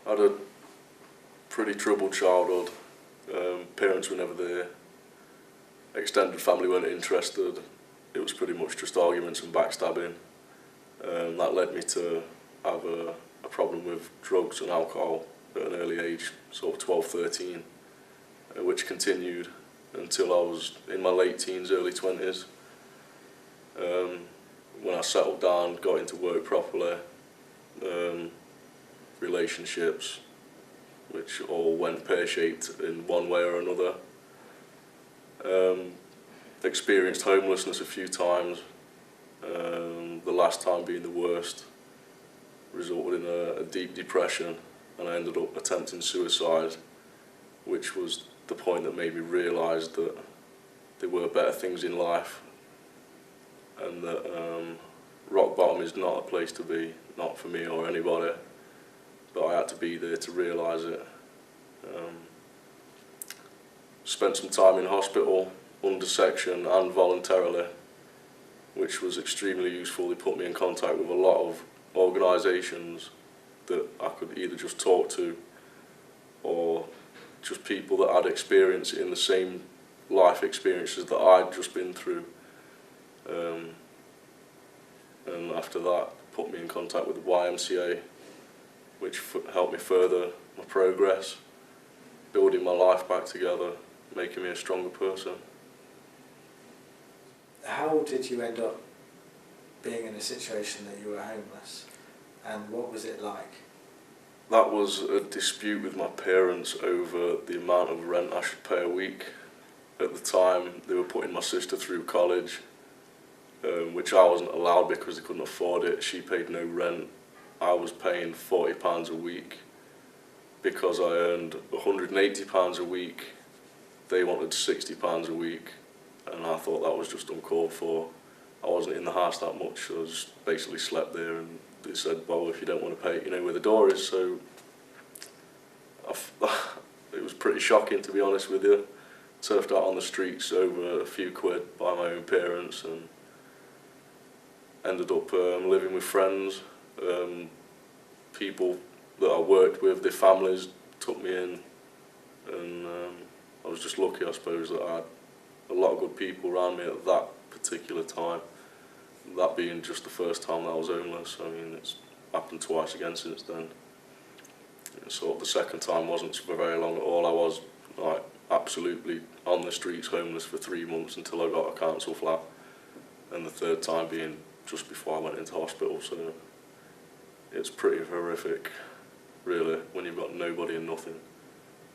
I had a pretty troubled childhood. Parents were never there. Extended family weren't interested. It was pretty much just arguments and backstabbing. That led me to have a problem with drugs and alcohol at an early age, sort of 12, 13, which continued until I was in my late teens, early 20s. When I settled down, got into work properly, relationships, which all went pear-shaped in one way or another. Experienced homelessness a few times, the last time being the worst, resulted in a deep depression, and I ended up attempting suicide, which was the point that made me realise that there were better things in life, and that rock bottom is not a place to be, not for me or anybody, but I had to be there to realise it. Spent some time in hospital, under section and voluntarily, which was extremely useful. They put me in contact with a lot of organisations that I could either just talk to or just people that had experience in the same life experiences that I'd just been through. And after that, put me in contact with the YMCA, which helped me further my progress, building my life back together, making me a stronger person. How did you end up being in a situation that you were homeless, and what was it like? That was a dispute with my parents over the amount of rent I should pay a week. At the time, they were putting my sister through college, which I wasn't allowed because they couldn't afford it. She paid no rent. I was paying £40 a week. Because I earned £180 a week, they wanted £60 a week, and I thought that was just uncalled for. I wasn't in the house that much, so I just basically slept there, and they said, well, if you don't want to pay it, you know where the door is. So it was pretty shocking, to be honest with you. Turfed out on the streets over a few quid by my own parents, and ended up living with friends. People that I worked with, their families took me in, and I was just lucky, I suppose, that I had a lot of good people around me at that particular time. That being just the first time that I was homeless. I mean, it's happened twice again since then. And sort of the second time wasn't for very long at all. I was like absolutely on the streets, homeless for 3 months until I got a council flat, and the third time being just before I went into hospital. So it's pretty horrific, really, when you've got nobody and nothing.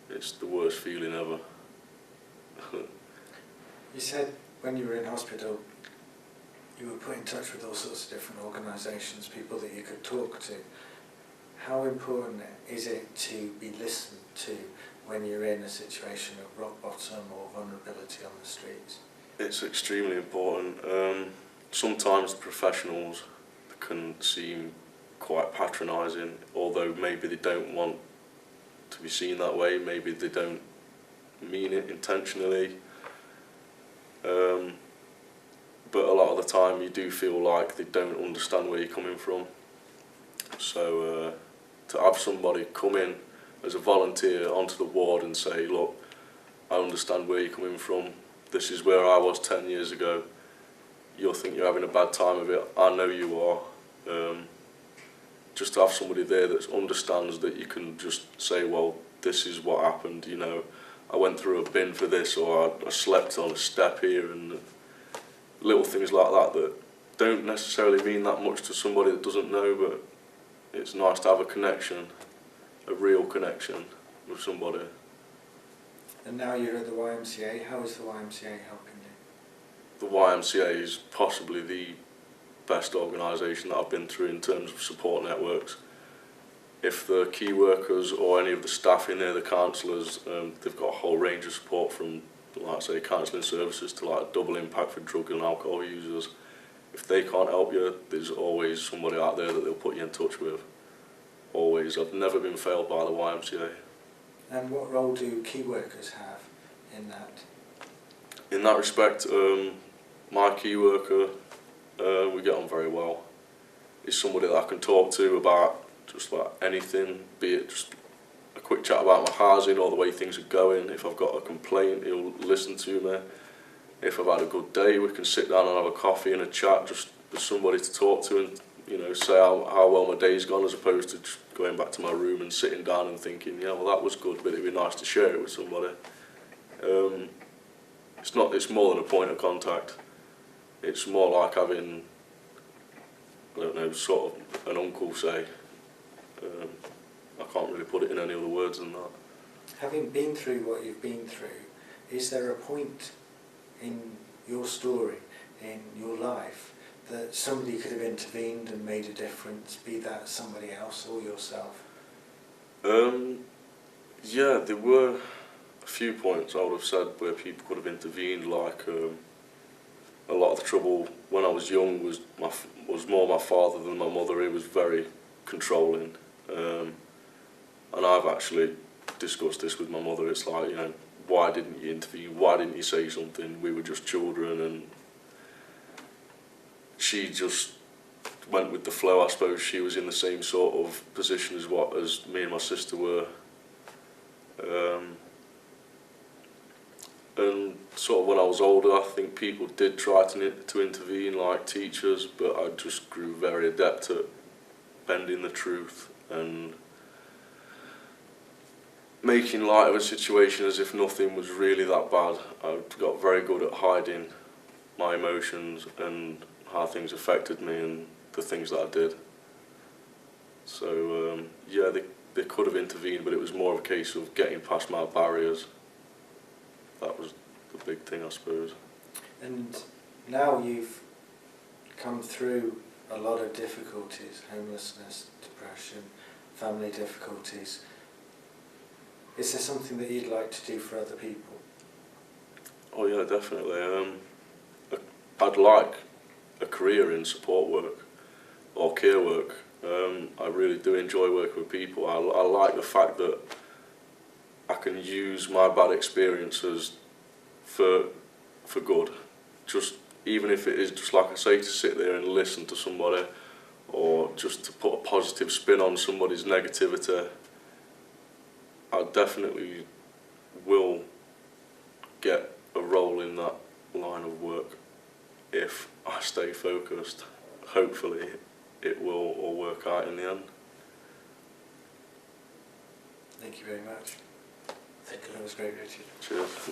It's the worst feeling ever. You said when you were in hospital you were put in touch with all sorts of different organisations, people that you could talk to. How important is it to be listened to when you're in a situation of rock bottom or vulnerability on the streets? It's extremely important. Sometimes professionals can seem quite patronising, although maybe they don't want to be seen that way, maybe they don't mean it intentionally. But a lot of the time you do feel like they don't understand where you're coming from. So to have somebody come in as a volunteer onto the ward and say, look, I understand where you're coming from, this is where I was 10 years ago, you'll think you're having a bad time of it, I know you are. Just to have somebody there that understands that you can just say, well, this is what happened, you know, I went through a bin for this, or I slept on a step here, and little things like that that don't necessarily mean that much to somebody that doesn't know, but it's nice to have a connection, a real connection with somebody. And now you're at the YMCA, how is the YMCA helping you? The YMCA is possibly the best organisation that I've been through in terms of support networks. If the key workers or any of the staff in there, the counsellors, they've got a whole range of support from, like I say, counselling services to like double impact for drug and alcohol users. If they can't help you, there's always somebody out there that they'll put you in touch with. Always. I've never been failed by the YMCA. And what role do key workers have in that? In that respect, my key worker, we get on very well. He's somebody that I can talk to about just about anything, be it just quick chat about my housing or the way things are going. If I've got a complaint, he'll listen to me. If I've had a good day, we can sit down and have a coffee and a chat, just with somebody to talk to and, you know, say how well my day's gone, as opposed to just going back to my room and sitting down and thinking, yeah, well, that was good, but it'd be nice to share it with somebody. It's more than a point of contact. It's more like having, I don't know, sort of an uncle, say. I can't really put it in any other words than that. Having been through what you've been through, is there a point in your story, in your life, that somebody could have intervened and made a difference, be that somebody else or yourself? Yeah, there were a few points I would have said where people could have intervened, like a lot of the trouble when I was young was more my father than my mother. He was very controlling. And I've actually discussed this with my mother. It's like, you know, why didn't you intervene? Why didn't you say something? We were just children. And she just went with the flow, I suppose. She was in the same sort of position as me and my sister were. And sort of when I was older, I think people did try to intervene, like teachers, but I just grew very adept at bending the truth and making light of a situation as if nothing was really that bad. I got very good at hiding my emotions and how things affected me and the things that I did. So yeah, they could have intervened, but it was more of a case of getting past my barriers. That was the big thing, I suppose. And now you've come through a lot of difficulties, homelessness, depression, family difficulties. Is there something that you'd like to do for other people? Oh yeah, definitely. I'd like a career in support work or care work. I really do enjoy working with people. I like the fact that I can use my bad experiences for good. Just even if it is just like I say, to sit there and listen to somebody, or just to put a positive spin on somebody's negativity. I definitely will get a role in that line of work if I stay focused. Hopefully it will all work out in the end. Thank you very much. Thank you. That was great, Richard. Cheers.